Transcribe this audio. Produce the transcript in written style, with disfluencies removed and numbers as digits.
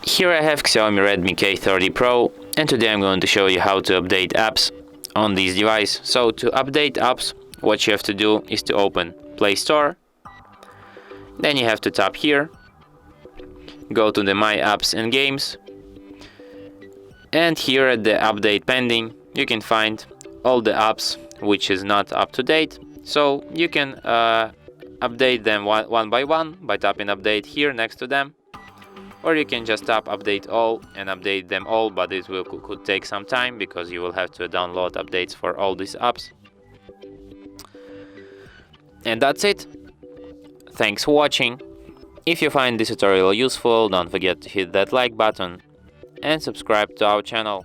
Here I have XIAOMI Redmi K30 Pro, and today I'm going to show you how to update apps on this device. So to update apps, what you have to do is to open Play Store, then you have to tap here, go to the My Apps and Games, and here at the Update Pending you can find all the apps which is not up to date. So you can update them one by one by tapping Update here next to them, or you can just tap Update All and update them all, but it could take some time because you will have to download updates for all these apps. And that's it. Thanks for watching. If you find this tutorial useful, don't forget to hit that like button and subscribe to our channel.